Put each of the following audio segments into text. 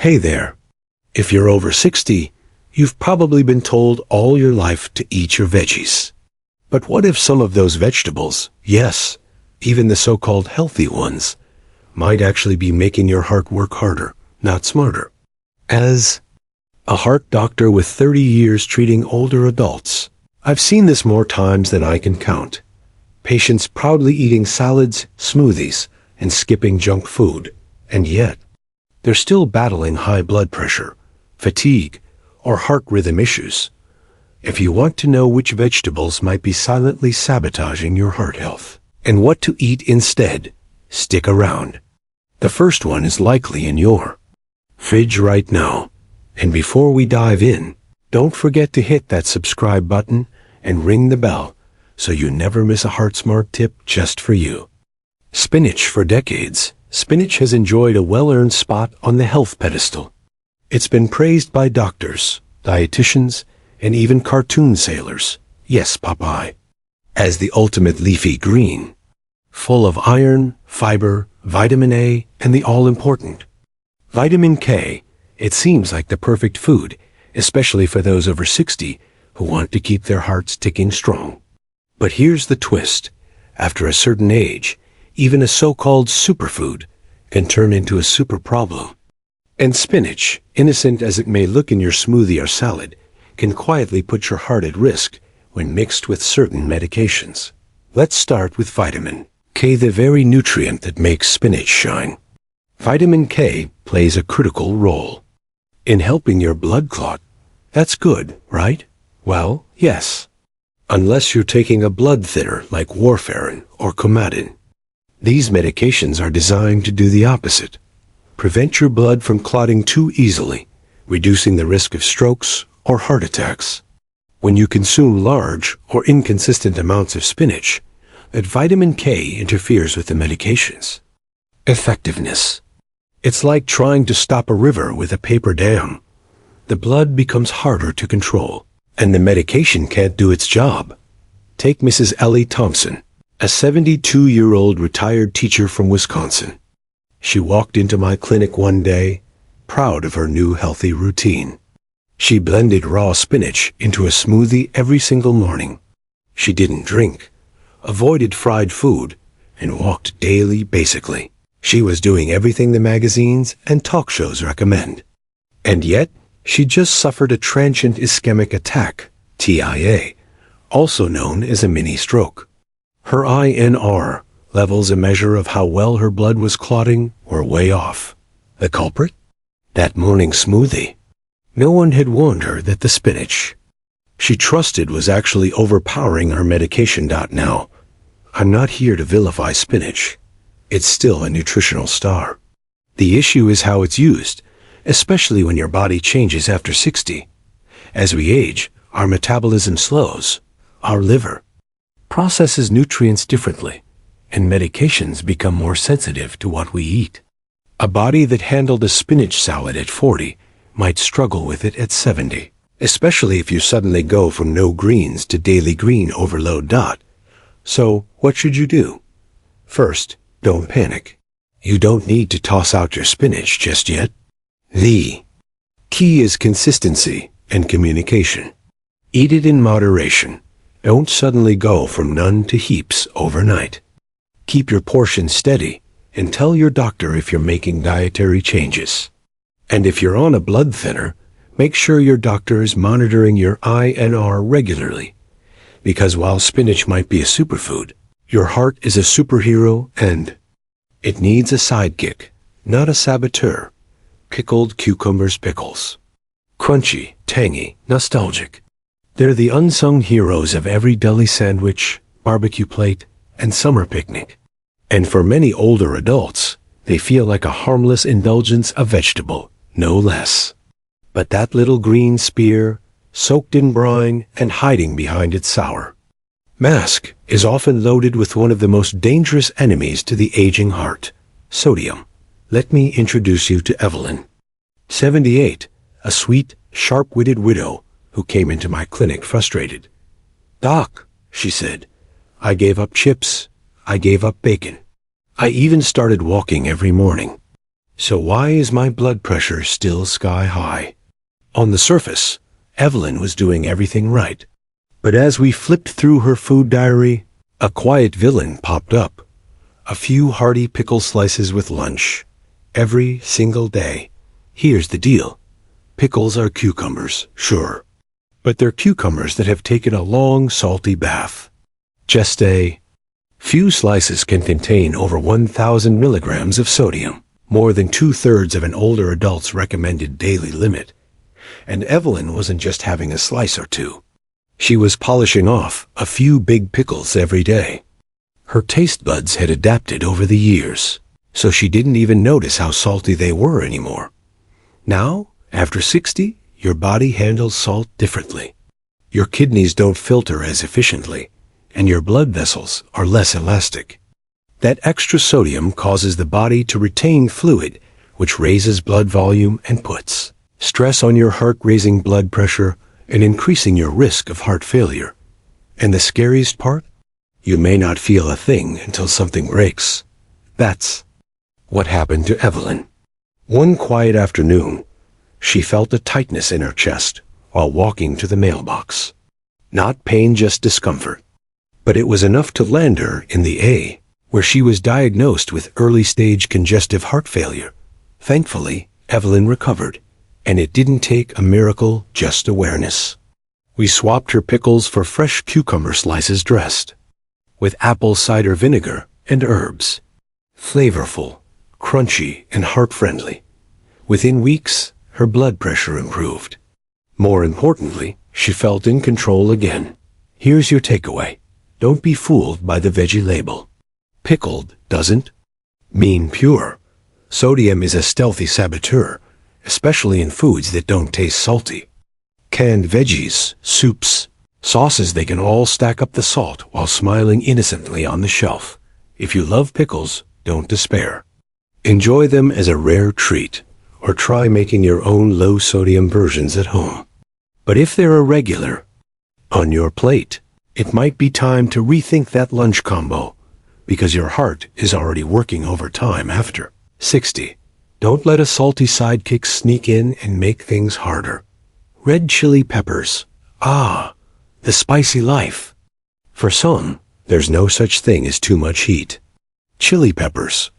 Hey there. If you're over 60, you've probably been told all your life to eat your veggies. But what if some of those vegetables, yes, even the so-called healthy ones, might actually be making your heart work harder, not smarter? As a heart doctor with 30 years treating older adults, I've seen this more times than I can count. Patients proudly eating salads, smoothies, and skipping junk food, and yet they're still battling high blood pressure, fatigue, or heart rhythm issues. If you want to know which vegetables might be silently sabotaging your heart health and what to eat instead, stick around. The first one is likely in your fridge right now. And before we dive in, don't forget to hit that subscribe button and ring the bell so you never miss a Heart Smart tip just for you. Spinach. For decades, spinach has enjoyed a well-earned spot on the health pedestal. It's been praised by doctors, dietitians, and even cartoon sailors, yes, Popeye, as the ultimate leafy green, full of iron, fiber, vitamin A, and the all-important vitamin K. It seems like the perfect food, especially for those over 60 who want to keep their hearts ticking strong. But here's the twist. After a certain age, even a so-called superfood can turn into a super problem. And spinach, innocent as it may look in your smoothie or salad, can quietly put your heart at risk when mixed with certain medications. Let's start with vitamin K, the very nutrient that makes spinach shine. Vitamin K plays a critical role in helping your blood clot. That's good, right? Well, yes. Unless you're taking a blood thinner like warfarin or Coumadin. These medications are designed to do the opposite. Prevent your blood from clotting too easily, reducing the risk of strokes or heart attacks. When you consume large or inconsistent amounts of spinach, that vitamin K interferes with the medication's effectiveness. It's like trying to stop a river with a paper dam. The blood becomes harder to control, and the medication can't do its job. Take Mrs. Ellie Thompson, a 72-year-old retired teacher from Wisconsin. She walked into my clinic one day, proud of her new healthy routine. She blended raw spinach into a smoothie every single morning. She didn't drink, avoided fried food, and walked daily basically. She was doing everything the magazines and talk shows recommend. And yet, she just suffered a transient ischemic attack, TIA, also known as a mini stroke. Her INR, levels, a measure of how well her blood was clotting, were way off. The culprit? That morning smoothie. No one had warned her that the spinach she trusted was actually overpowering her medication. Now, I'm not here to vilify spinach. It's still a nutritional star. The issue is how it's used, especially when your body changes after 60. As we age, our metabolism slows. Our liver processes nutrients differently, and medications become more sensitive to what we eat. A body that handled a spinach salad at 40 might struggle with it at 70, especially if you suddenly go from no greens to daily green overload. So, what should you do? First, don't panic. You don't need to toss out your spinach just yet. The key is consistency and communication. Eat it in moderation. Don't suddenly go from none to heaps overnight. Keep your portion steady and tell your doctor if you're making dietary changes. And if you're on a blood thinner, make sure your doctor is monitoring your INR regularly. Because while spinach might be a superfood, your heart is a superhero and it needs a sidekick, not a saboteur. Pickled cucumbers. Pickles. Crunchy, tangy, nostalgic. They're the unsung heroes of every deli sandwich, barbecue plate, and summer picnic. And for many older adults, they feel like a harmless indulgence, a vegetable, no less. But that little green spear, soaked in brine and hiding behind its sour mask, is often loaded with one of the most dangerous enemies to the aging heart, sodium. Let me introduce you to Evelyn, 78, a sweet, sharp-witted widow who came into my clinic frustrated. "Doc," she said, "I gave up chips. I gave up bacon. I even started walking every morning. So why is my blood pressure still sky high? On the surface, Evelyn was doing everything right. But as we flipped through her food diary, a quiet villain popped up. A few hearty pickle slices with lunch. Every single day. Here's the deal. Pickles are cucumbers, sure. But they're cucumbers that have taken a long, salty bath. Just a few slices can contain over 1,000 milligrams of sodium, more than 2/3 of an older adult's recommended daily limit. And Evelyn wasn't just having a slice or two. She was polishing off a few big pickles every day. Her taste buds had adapted over the years, so she didn't even notice how salty they were anymore. Now, after 60, your body handles salt differently. Your kidneys don't filter as efficiently, and your blood vessels are less elastic. That extra sodium causes the body to retain fluid, which raises blood volume and puts stress on your heart, raising blood pressure and increasing your risk of heart failure. And the scariest part? You may not feel a thing until something breaks. That's what happened to Evelyn. One quiet afternoon, she felt a tightness in her chest while walking to the mailbox. Not pain, just discomfort. But it was enough to land her in the A, where she was diagnosed with early-stage congestive heart failure. Thankfully, Evelyn recovered, and it didn't take a miracle, just awareness. We swapped her pickles for fresh cucumber slices dressed with apple cider vinegar and herbs. Flavorful, crunchy, and heart-friendly. Within weeks, her blood pressure improved. More importantly, she felt in control again. Here's your takeaway. Don't be fooled by the veggie label. Pickled doesn't mean pure. Sodium is a stealthy saboteur, especially in foods that don't taste salty. Canned veggies, soups, sauces, they can all stack up the salt while smiling innocently on the shelf. If you love pickles, don't despair. Enjoy them as a rare treat, or try making your own low-sodium versions at home. But if they're a regular on your plate, it might be time to rethink that lunch combo, because your heart is already working overtime after 60. Don't let a salty sidekick sneak in and make things harder. Red chili peppers. Ah, the spicy life. For some, there's no such thing as too much heat. Chili peppers,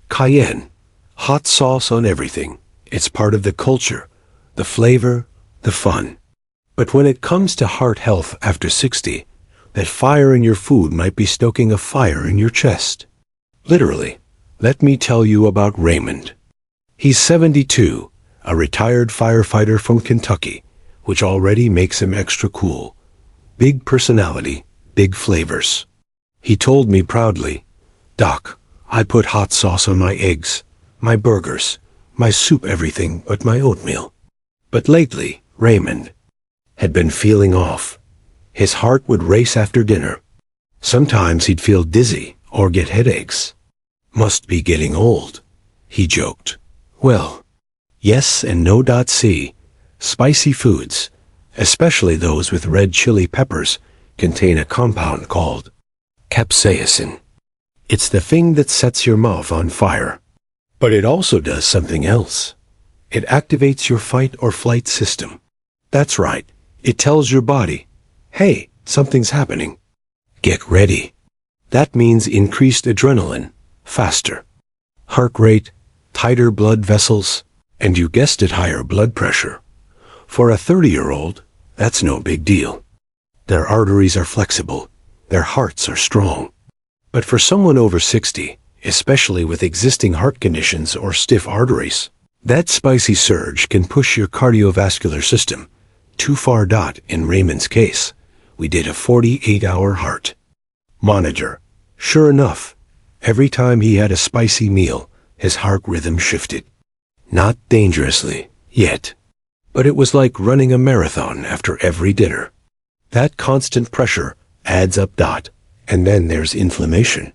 cayenne, hot sauce on everything. It's part of the culture, the flavor, the fun. But when it comes to heart health after 60, that fire in your food might be stoking a fire in your chest. Literally. Let me tell you about Raymond. He's 72, a retired firefighter from Kentucky, which already makes him extra cool. Big personality, big flavors. He told me proudly, "Doc, I put hot sauce on my eggs, my burgers, my soup, everything but my oatmeal." But lately, Raymond had been feeling off. His heart would race after dinner. Sometimes he'd feel dizzy or get headaches. Must be getting old, he joked. Well, yes and no. See, spicy foods, especially those with red chili peppers, contain a compound called capsaicin. It's the thing that sets your mouth on fire. But it also does something else. It activates your fight or flight system. That's right. It tells your body, hey, something's happening. Get ready. That means increased adrenaline, faster heart rate, tighter blood vessels, and you guessed it, higher blood pressure. For a 30-year-old, that's no big deal. Their arteries are flexible, their hearts are strong. But for someone over 60, especially with existing heart conditions or stiff arteries, that spicy surge can push your cardiovascular system too far. In Raymond's case, we did a 48-hour heart monitor. Sure enough, every time he had a spicy meal, his heart rhythm shifted. Not dangerously, yet. But it was like running a marathon after every dinner. That constant pressure adds up. And then there's inflammation.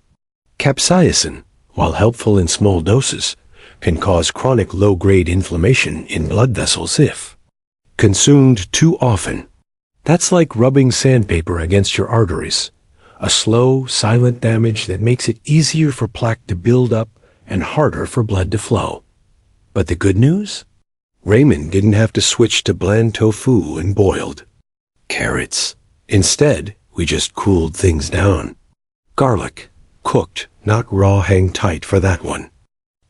Capsaicin, while helpful in small doses, can cause chronic low-grade inflammation in blood vessels if consumed too often. That's like rubbing sandpaper against your arteries. A slow, silent damage that makes it easier for plaque to build up and harder for blood to flow. But the good news? Raymond didn't have to switch to bland tofu and boiled carrots. Instead, we just cooled things down. Garlic, cooked, not raw, hang tight for that one.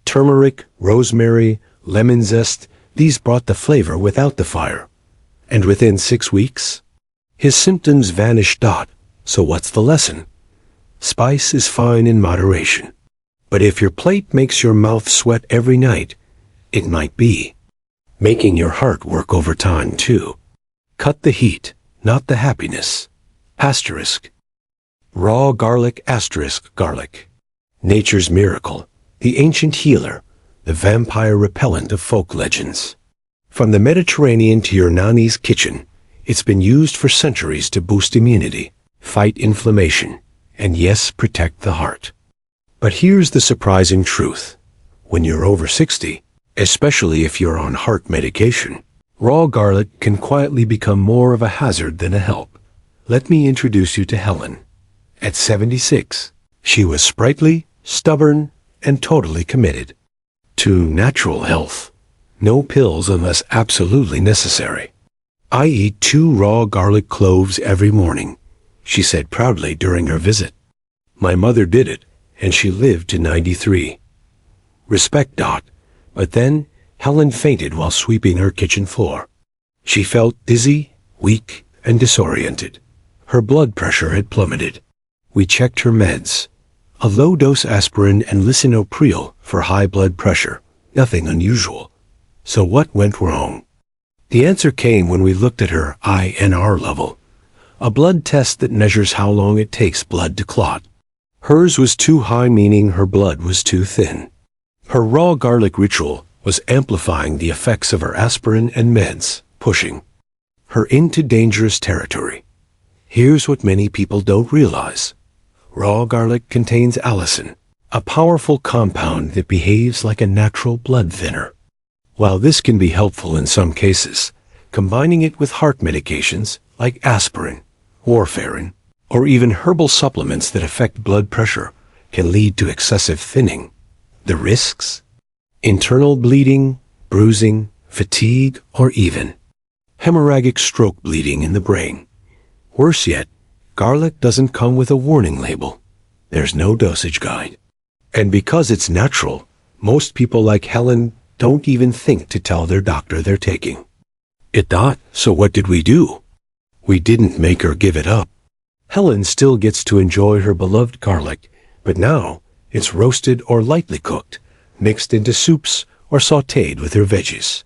Turmeric, rosemary, lemon zest, these brought the flavor without the fire. And within 6 weeks, his symptoms vanished. So what's the lesson? Spice is fine in moderation. But if your plate makes your mouth sweat every night, it might be making your heart work overtime too. Cut the heat, not the happiness. Asterisk. Raw garlic, asterisk, garlic. Nature's miracle, the ancient healer, the vampire repellent of folk legends. From the Mediterranean to your nanny's kitchen, it's been used for centuries to boost immunity, fight inflammation, and yes, protect the heart. But here's the surprising truth. When you're over 60, especially if you're on heart medication, raw garlic can quietly become more of a hazard than a help. Let me introduce you to Helen. At 76, she was sprightly, stubborn, and totally committed to natural health. No pills unless absolutely necessary. I eat 2 raw garlic cloves every morning, she said proudly during her visit. My mother did it, and she lived to 93. Respect. But then, Helen fainted while sweeping her kitchen floor. She felt dizzy, weak, and disoriented. Her blood pressure had plummeted. We checked her meds. A low-dose aspirin and lisinopril for high blood pressure. Nothing unusual. So what went wrong? The answer came when we looked at her INR level, a blood test that measures how long it takes blood to clot. Hers was too high, meaning her blood was too thin. Her raw garlic ritual was amplifying the effects of her aspirin and meds, pushing her into dangerous territory. Here's what many people don't realize. Raw garlic contains allicin, a powerful compound that behaves like a natural blood thinner. While this can be helpful in some cases, combining it with heart medications like aspirin, warfarin, or even herbal supplements that affect blood pressure can lead to excessive thinning. The risks? Internal bleeding, bruising, fatigue, or even hemorrhagic stroke, bleeding in the brain. Worse yet, garlic doesn't come with a warning label. There's no dosage guide. And because it's natural, most people like Helen don't even think to tell their doctor they're taking it. So what did we do? We didn't make her give it up. Helen still gets to enjoy her beloved garlic, but now it's roasted or lightly cooked, mixed into soups, or sautéed with her veggies.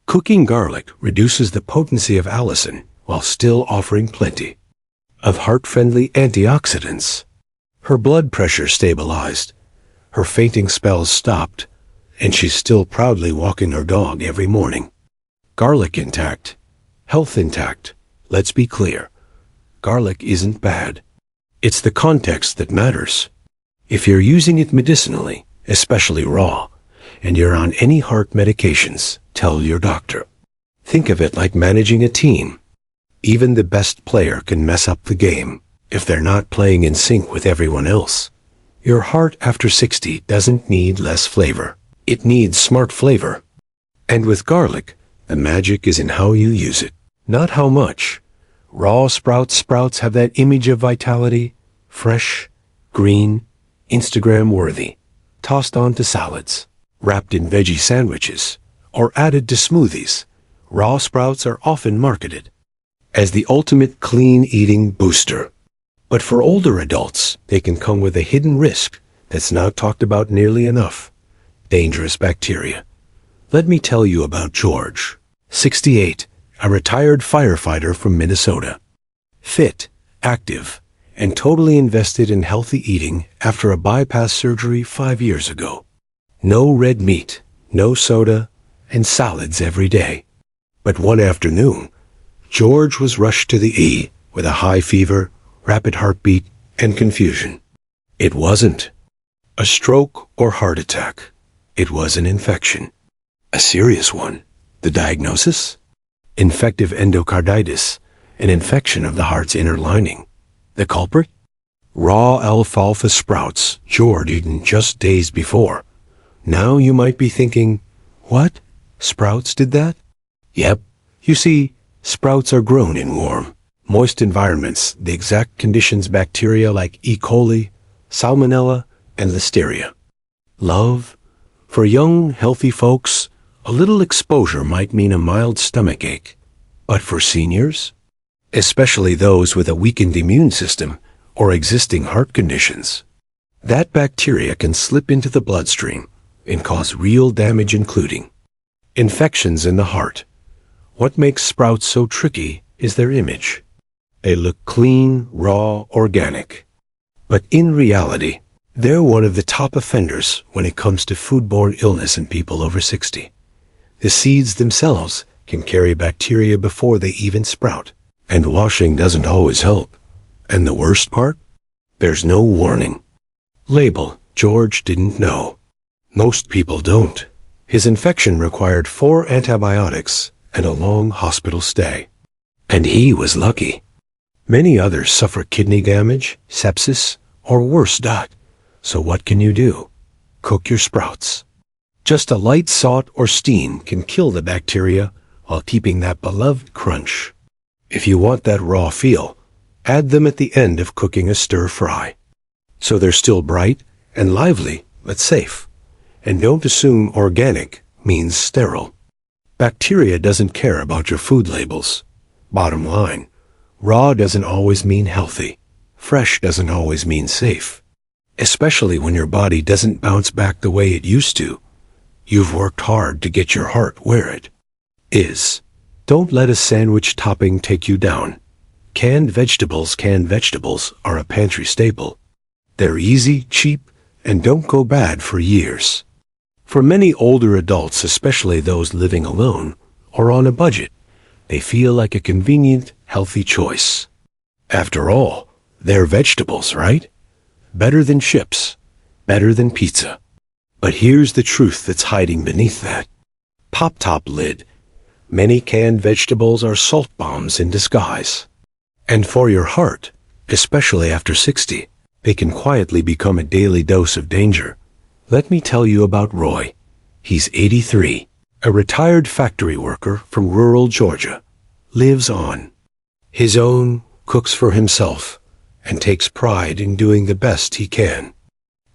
Cooking garlic reduces the potency of allicin while still offering plenty of heart-friendly antioxidants. Her blood pressure stabilized, her fainting spells stopped, and she's still proudly walking her dog every morning. Garlic intact, health intact. Let's be clear. Garlic isn't bad. It's the context that matters. If you're using it medicinally, especially raw, and you're on any heart medications, tell your doctor. Think of it like managing a team. Even the best player can mess up the game if they're not playing in sync with everyone else. Your heart after 60 doesn't need less flavor. It needs smart flavor. And with garlic, the magic is in how you use it, not how much. Raw sprouts have that image of vitality, fresh, green, Instagram-worthy, tossed onto salads, wrapped in veggie sandwiches, or added to smoothies. Raw sprouts are often marketed as the ultimate clean-eating booster. But for older adults, they can come with a hidden risk that's not talked about nearly enough. Dangerous bacteria. Let me tell you about George, 68, a retired firefighter from Minnesota. Fit, active, and totally invested in healthy eating after a bypass surgery 5 years ago. No red meat, no soda, and salads every day. But one afternoon, George was rushed to the ER with a high fever, rapid heartbeat, and confusion. It wasn't a stroke or heart attack. It was an infection. A serious one. The diagnosis? Infective endocarditis, an infection of the heart's inner lining. The culprit? Raw alfalfa sprouts George eaten just days before. Now you might be thinking, What? Sprouts did that? Yep. You see, sprouts are grown in warm, moist environments, the exact conditions bacteria like E. coli, Salmonella, and Listeria love. For young, healthy folks, a little exposure might mean a mild stomachache. But for seniors, especially those with a weakened immune system or existing heart conditions, that bacteria can slip into the bloodstream and cause real damage, including infections in the heart. What makes sprouts so tricky is their image. They look clean, raw, organic. But in reality, they're one of the top offenders when it comes to foodborne illness in people over 60. The seeds themselves can carry bacteria before they even sprout, and washing doesn't always help. And the worst part? There's no warning label. George didn't know. Most people don't. His infection required 4 antibiotics and a long hospital stay. And he was lucky. Many others suffer kidney damage, sepsis, or worse. So what can you do? Cook your sprouts. Just a light salt or steam can kill the bacteria while keeping that beloved crunch. If you want that raw feel, add them at the end of cooking a stir fry. So they're still bright and lively, but safe. And don't assume organic means sterile. Bacteria doesn't care about your food labels. Bottom line, raw doesn't always mean healthy. Fresh doesn't always mean safe. Especially when your body doesn't bounce back the way it used to. You've worked hard to get your heart where it is. Don't let a sandwich topping take you down. Canned vegetables are a pantry staple. They're easy, cheap, and don't go bad for years. For many older adults, especially those living alone or on a budget, they feel like a convenient, healthy choice. After all, they're vegetables, right? Better than chips, better than pizza. But here's the truth that's hiding beneath that pop-top lid. Many canned vegetables are salt bombs in disguise. And for your heart, especially after 60, they can quietly become a daily dose of danger. Let me tell you about Roy. He's 83, a retired factory worker from rural Georgia. Lives on his own, cooks for himself, and takes pride in doing the best he can.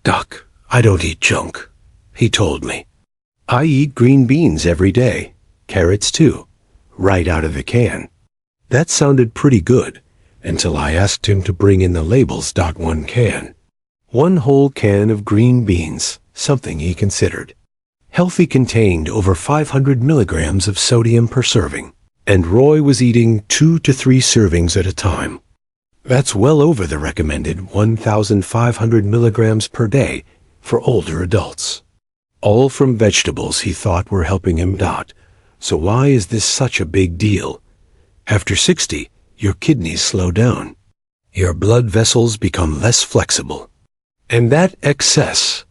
"Doc, I don't eat junk," he told me. "I eat green beans every day, carrots too, right out of the can." That sounded pretty good, until I asked him to bring in the labels. One whole can of green beans, something he considered healthy, contained over 500 milligrams of sodium per serving, and Roy was eating 2 to 3 servings at a time. That's well over the recommended 1,500 milligrams per day for older adults. All from vegetables he thought were helping him. So why is this such a big deal? After 60, your kidneys slow down. Your blood vessels become less flexible. And that excess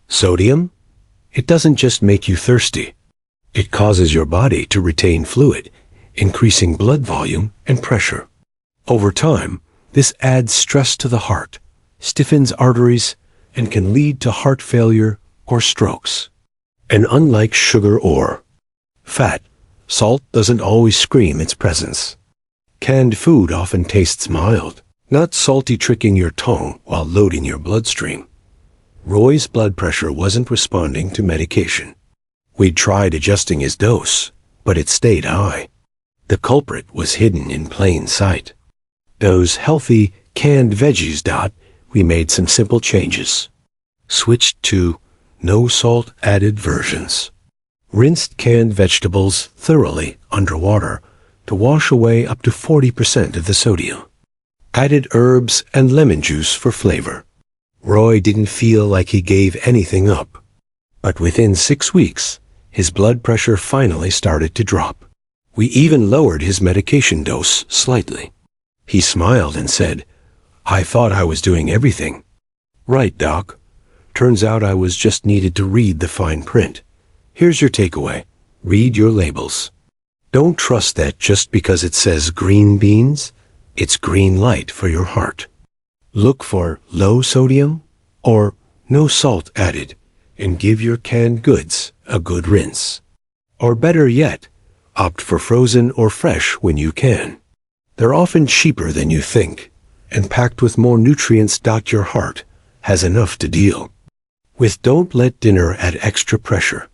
sodium, it doesn't just make you thirsty. It causes your body to retain fluid, increasing blood volume and pressure. Over time, this adds stress to the heart, stiffens arteries, and can lead to heart failure or strokes. And unlike sugar or fat, salt doesn't always scream its presence. Canned food often tastes mild, not salty, tricking your tongue while loading your bloodstream. Roy's blood pressure wasn't responding to medication. We'd tried adjusting his dose, but it stayed high. The culprit was hidden in plain sight. Those healthy canned veggies. We made some simple changes. Switched to no salt added versions. Rinsed canned vegetables thoroughly under water to wash away up to 40% of the sodium. Added herbs and lemon juice for flavor. Roy didn't feel like he gave anything up. But within 6 weeks, his blood pressure finally started to drop. We even lowered his medication dose slightly. He smiled and said, "I thought I was doing everything." "Right, Doc. Turns out I was just needed to read the fine print. Here's your takeaway. Read your labels. Don't trust that just because it says green beans, it's green light for your heart. Look for low sodium or no salt added, and give your canned goods a good rinse. Or better yet, opt for frozen or fresh when you can. They're often cheaper than you think, and packed with more nutrients. Your heart has enough to deal with. Don't let dinner add extra pressure.